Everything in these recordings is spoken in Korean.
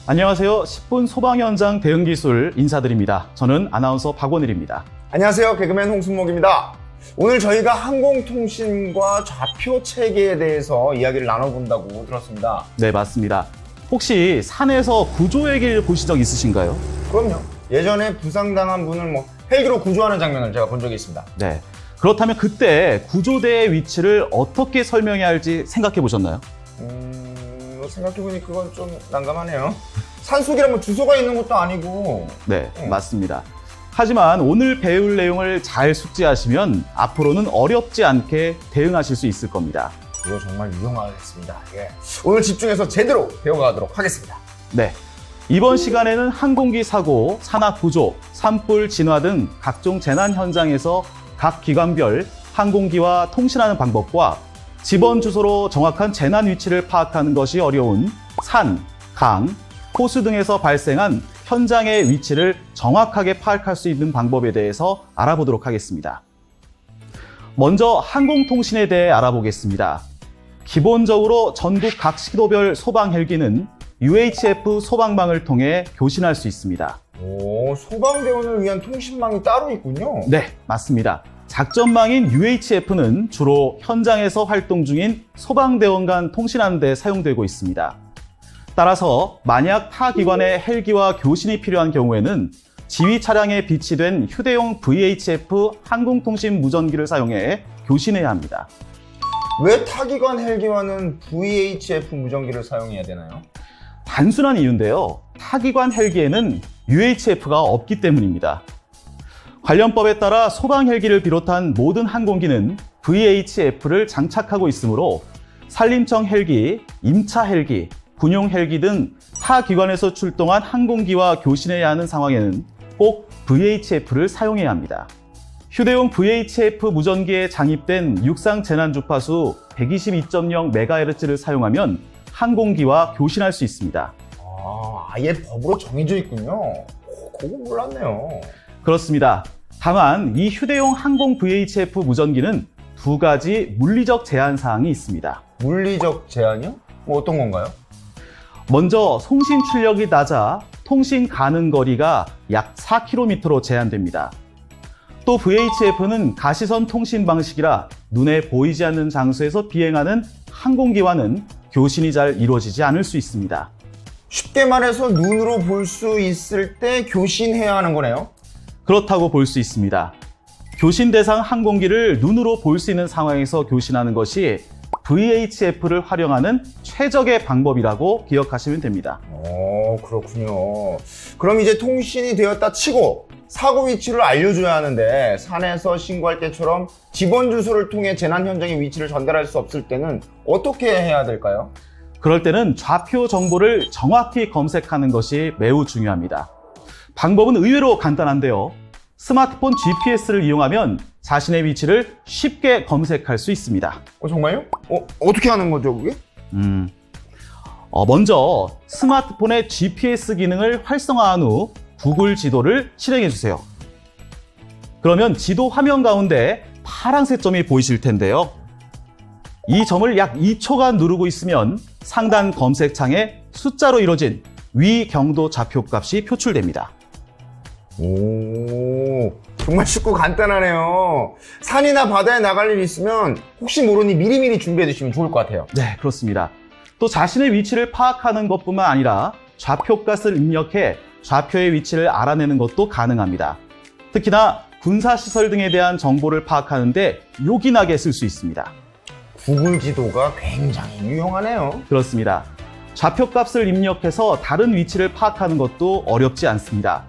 안녕하세요. 10분 소방 현장 대응 기술 인사드립니다. 저는 아나운서 박원일입니다. 안녕하세요. 개그맨 홍순목입니다. 오늘 저희가 항공통신과 좌표 체계에 대해서 이야기를 나눠본다고 들었습니다. 네, 맞습니다. 혹시 산에서 구조의 길 보신 적 있으신가요? 그럼요. 예전에 부상당한 분을 헬기로 구조하는 장면을 제가 본 적이 있습니다. 네. 그렇다면 그때 구조대의 위치를 어떻게 설명해야 할지 생각해 보셨나요? 생각해보니 그건 좀 난감하네요. 산속이라면 주소가 있는 것도 아니고. 네, 맞습니다. 하지만 오늘 배울 내용을 잘 숙지하시면 앞으로는 어렵지 않게 대응하실 수 있을 겁니다. 이거 정말 유용하겠습니다. 예. 오늘 집중해서 제대로 배워가도록 하겠습니다. 네. 이번 시간에는 항공기 사고, 산악 구조, 산불 진화 등 각종 재난 현장에서 각 기관별 항공기와 통신하는 방법과 지번 주소로 정확한 재난 위치를 파악하는 것이 어려운 산, 강, 호수 등에서 발생한 현장의 위치를 정확하게 파악할 수 있는 방법에 대해서 알아보도록 하겠습니다. 먼저 항공통신에 대해 알아보겠습니다. 기본적으로 전국 각 시도별 소방 헬기는 UHF 소방망을 통해 교신할 수 있습니다. 소방대원을 위한 통신망이 따로 있군요. 네, 맞습니다. 작전망인 UHF는 주로 현장에서 활동 중인 소방대원 간 통신하는 데 사용되고 있습니다. 따라서 만약 타 기관의 헬기와 교신이 필요한 경우에는 지휘 차량에 비치된 휴대용 VHF 항공통신 무전기를 사용해 교신해야 합니다. 왜 타기관 헬기와는 VHF 무전기를 사용해야 되나요? 단순한 이유인데요. 타기관 헬기에는 UHF가 없기 때문입니다. 관련법에 따라 소방 헬기를 비롯한 모든 항공기는 VHF를 장착하고 있으므로 산림청 헬기, 임차 헬기, 군용 헬기 등 타 기관에서 출동한 항공기와 교신해야 하는 상황에는 꼭 VHF를 사용해야 합니다. 휴대용 VHF 무전기에 장입된 육상 재난 주파수 122.0MHz를 사용하면 항공기와 교신할 수 있습니다. 아예 법으로 정해져 있군요. 그거 몰랐네요. 그렇습니다. 다만 이 휴대용 항공 VHF 무전기는 두 가지 물리적 제한 사항이 있습니다. 물리적 제한이요? 어떤 건가요? 먼저 송신 출력이 낮아 통신 가능 거리가 약 4km로 제한됩니다. 또 VHF는 가시선 통신 방식이라 눈에 보이지 않는 장소에서 비행하는 항공기와는 교신이 잘 이루어지지 않을 수 있습니다. 쉽게 말해서 눈으로 볼 수 있을 때 교신해야 하는 거네요. 그렇다고 볼 수 있습니다. 교신 대상 항공기를 눈으로 볼 수 있는 상황에서 교신하는 것이 VHF를 활용하는 최적의 방법이라고 기억하시면 됩니다. 그렇군요. 그럼 이제 통신이 되었다 치고 사고 위치를 알려줘야 하는데 산에서 신고할 때처럼 지번 주소를 통해 재난 현장의 위치를 전달할 수 없을 때는 어떻게 해야 될까요? 그럴 때는 좌표 정보를 정확히 검색하는 것이 매우 중요합니다. 방법은 의외로 간단한데요. 스마트폰 GPS를 이용하면 자신의 위치를 쉽게 검색할 수 있습니다. 정말요? 어떻게 하는 거죠, 그게? 먼저 스마트폰의 GPS 기능을 활성화한 후 구글 지도를 실행해 주세요. 그러면 지도 화면 가운데 파란색 점이 보이실 텐데요. 이 점을 약 2초간 누르고 있으면 상단 검색창에 숫자로 이루어진 위 경도 좌표값이 표출됩니다. 정말 쉽고 간단하네요. 산이나 바다에 나갈 일이 있으면 혹시 모르니 미리미리 준비해 두시면 좋을 것 같아요. 네, 그렇습니다. 또 자신의 위치를 파악하는 것뿐만 아니라 좌표값을 입력해 좌표의 위치를 알아내는 것도 가능합니다. 특히나 군사시설 등에 대한 정보를 파악하는 데 요긴하게 쓸 수 있습니다. 구글 지도가 굉장히 유용하네요. 그렇습니다. 좌표값을 입력해서 다른 위치를 파악하는 것도 어렵지 않습니다.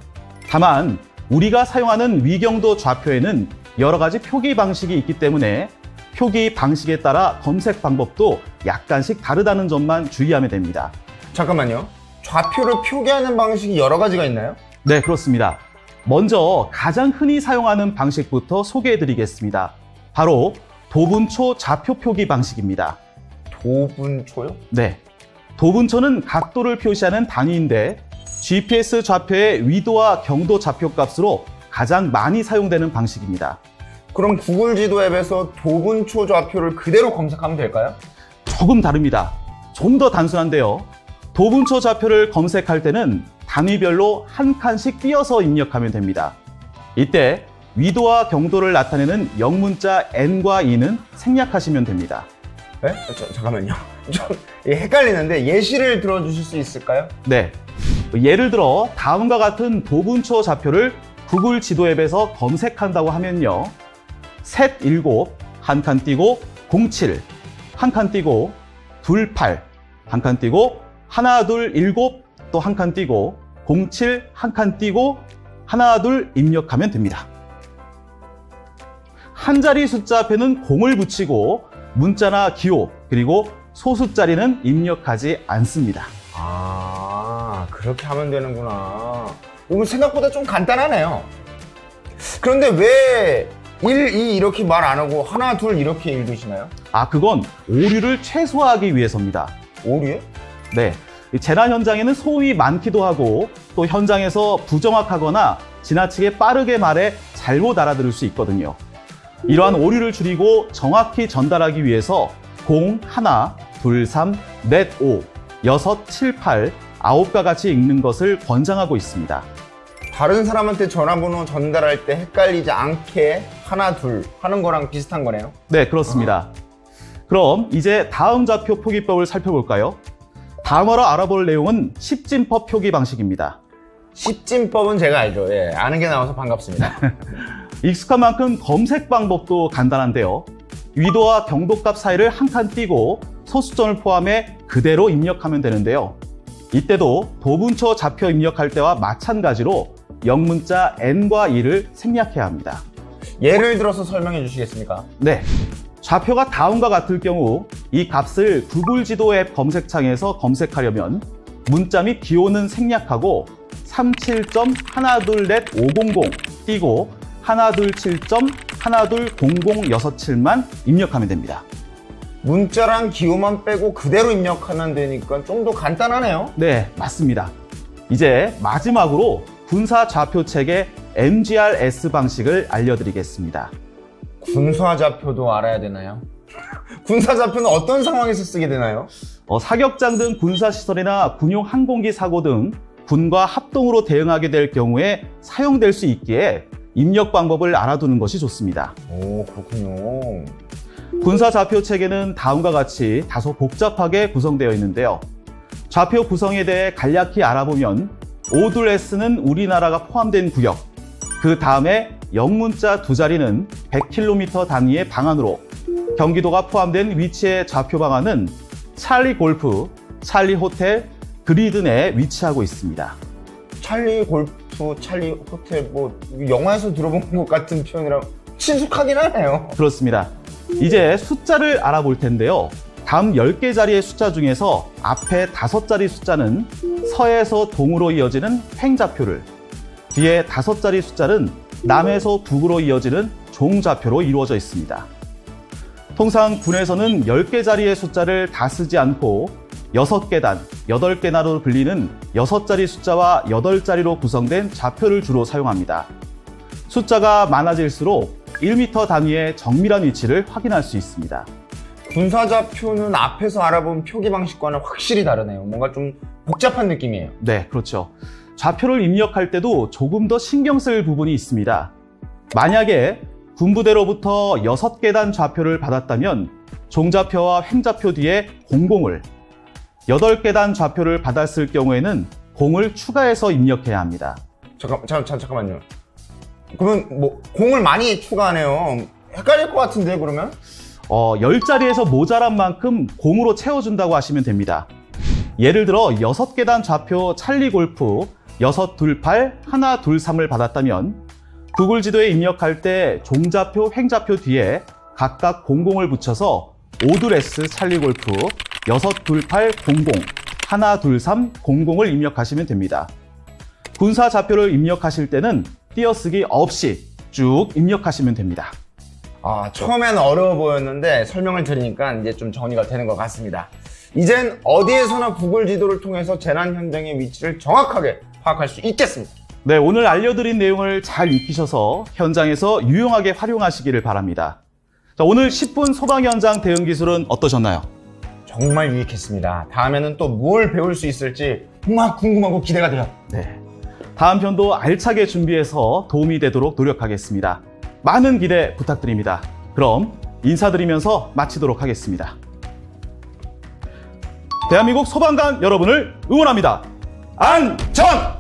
다만 우리가 사용하는 위경도 좌표에는 여러 가지 표기 방식이 있기 때문에 표기 방식에 따라 검색 방법도 약간씩 다르다는 점만 주의하면 됩니다. 잠깐만요. 좌표를 표기하는 방식이 여러 가지가 있나요? 네, 그렇습니다. 먼저 가장 흔히 사용하는 방식부터 소개해드리겠습니다. 바로 도분초 좌표 표기 방식입니다. 도분초요? 네. 도분초는 각도를 표시하는 단위인데 GPS 좌표의 위도와 경도 좌표값으로 가장 많이 사용되는 방식입니다. 그럼 구글 지도 앱에서 도분초 좌표를 그대로 검색하면 될까요? 조금 다릅니다. 좀 더 단순한데요. 도분초 좌표를 검색할 때는 단위별로 한 칸씩 띄어서 입력하면 됩니다. 이때 위도와 경도를 나타내는 영문자 N과 E는 생략하시면 됩니다. 네? 잠깐만요. 좀 헷갈리는데 예시를 들어주실 수 있을까요? 네. 예를 들어 다음과 같은 도분초 좌표를 구글 지도 앱에서 검색한다고 하면요. 셋 7, 한 칸 띄고 07, 한 칸 띄고 28, 한 칸 띄고 하나 둘 7, 또 한 칸 띄고 07, 한 칸 띄고 하나 둘 입력하면 됩니다. 한 자리 숫자 앞에는 0을 붙이고 문자나 기호 그리고 소수자리는 입력하지 않습니다. 아, 그렇게 하면 되는구나. 이거 생각보다 좀 간단하네요. 그런데 왜 1, 2 이렇게 말 안 하고 하나, 둘 이렇게 읽으시나요? 그건 오류를 최소화하기 위해서입니다. 오류요? 네. 재난 현장에는 소음이 많기도 하고 또 현장에서 부정확하거나 지나치게 빠르게 말해 잘못 알아들을 수 있거든요. 이러한 오류를 줄이고 정확히 전달하기 위해서 0, 1, 2, 3, 4, 5, 6, 7, 8, 9과 같이 읽는 것을 권장하고 있습니다. 다른 사람한테 전화번호 전달할 때 헷갈리지 않게 하나, 둘 하는 거랑 비슷한 거네요. 네, 그렇습니다. 그럼 이제 다음 좌표 표기법을 살펴볼까요? 다음으로 알아볼 내용은 십진법 표기 방식입니다. 십진법은 제가 알죠. 예, 아는 게 나와서 반갑습니다. 익숙한 만큼 검색 방법도 간단한데요. 위도와 경도값 사이를 한 칸 띄고 소수점을 포함해 그대로 입력하면 되는데요. 이때도 도분초 좌표 입력할 때와 마찬가지로 영문자 N과 E를 생략해야 합니다. 예를 들어서 설명해 주시겠습니까? 네. 좌표가 다음과 같을 경우 이 값을 구글 지도 앱 검색창에서 검색하려면 문자 및 기호는 생략하고 37.124.500 띄고 127.1200067만 입력하면 됩니다. 문자랑 기호만 빼고 그대로 입력하면 되니까 좀 더 간단하네요. 네, 맞습니다. 이제 마지막으로 군사 좌표 체계 MGRS 방식을 알려드리겠습니다. 군사좌표도 알아야 되나요? 군사좌표는 어떤 상황에서 쓰게 되나요? 사격장 등 군사시설이나 군용 항공기 사고 등 군과 합동으로 대응하게 될 경우에 사용될 수 있기에 입력 방법을 알아두는 것이 좋습니다. 오, 그렇군요. 군사 좌표 체계는 다음과 같이 다소 복잡하게 구성되어 있는데요. 좌표 구성에 대해 간략히 알아보면 O2S는 우리나라가 포함된 구역, 그 다음에 영문자 두 자리는 100km 단위의 방안으로, 경기도가 포함된 위치의 좌표 방안은 찰리 골프, 찰리 호텔, 그리드 내에 위치하고 있습니다. 찰리 골프, 찰리 호텔, 뭐 영화에서 들어본 것 같은 표현이라 친숙하긴 하네요. 그렇습니다. 이제 숫자를 알아볼 텐데요. 다음 10개 자리의 숫자 중에서 앞에 5자리 숫자는 서에서 동으로 이어지는 횡좌표를, 뒤에 5자리 숫자는 남에서 북으로 이어지는 종좌표로 이루어져 있습니다. 통상 군에서는 10개 자리의 숫자를 다 쓰지 않고 6계단, 8계단으로 불리는 6자리 숫자와 8자리로 구성된 좌표를 주로 사용합니다. 숫자가 많아질수록 1m 단위의 정밀한 위치를 확인할 수 있습니다. 군사좌표는 앞에서 알아본 표기 방식과는 확실히 다르네요. 뭔가 좀 복잡한 느낌이에요. 네, 그렇죠. 좌표를 입력할 때도 조금 더 신경 쓸 부분이 있습니다. 만약에 군부대로부터 6계단 좌표를 받았다면 종좌표와 횡좌표 뒤에 00을, 8계단 좌표를 받았을 경우에는 0을 추가해서 입력해야 합니다. 잠깐만요. 그러면 뭐 공을 많이 추가하네요. 헷갈릴 것 같은데 그러면? 10자리에서 모자란 만큼 0으로 채워준다고 하시면 됩니다. 예를 들어 6계단 좌표 찰리 골프 628, 123을 받았다면 구글 지도에 입력할 때 종좌표, 횡좌표 뒤에 각각 00을 붙여서 O2S 찰리 골프 628, 00, 123, 00을 입력하시면 됩니다. 군사 좌표를 입력하실 때는 띄어쓰기 없이 쭉 입력하시면 됩니다. 처음엔 어려워 보였는데 설명을 들으니까 이제 좀 정리가 되는 것 같습니다. 이젠 어디에서나 구글 지도를 통해서 재난 현장의 위치를 정확하게 파악할 수 있겠습니다. 네, 오늘 알려드린 내용을 잘 익히셔서 현장에서 유용하게 활용하시기를 바랍니다. 자, 오늘 10분 소방 현장 대응 기술은 어떠셨나요? 정말 유익했습니다. 다음에는 또 뭘 배울 수 있을지 정말 궁금하고 기대가 돼요. 네. 다음 편도 알차게 준비해서 도움이 되도록 노력하겠습니다. 많은 기대 부탁드립니다. 그럼 인사드리면서 마치도록 하겠습니다. 대한민국 소방관 여러분을 응원합니다. 안전!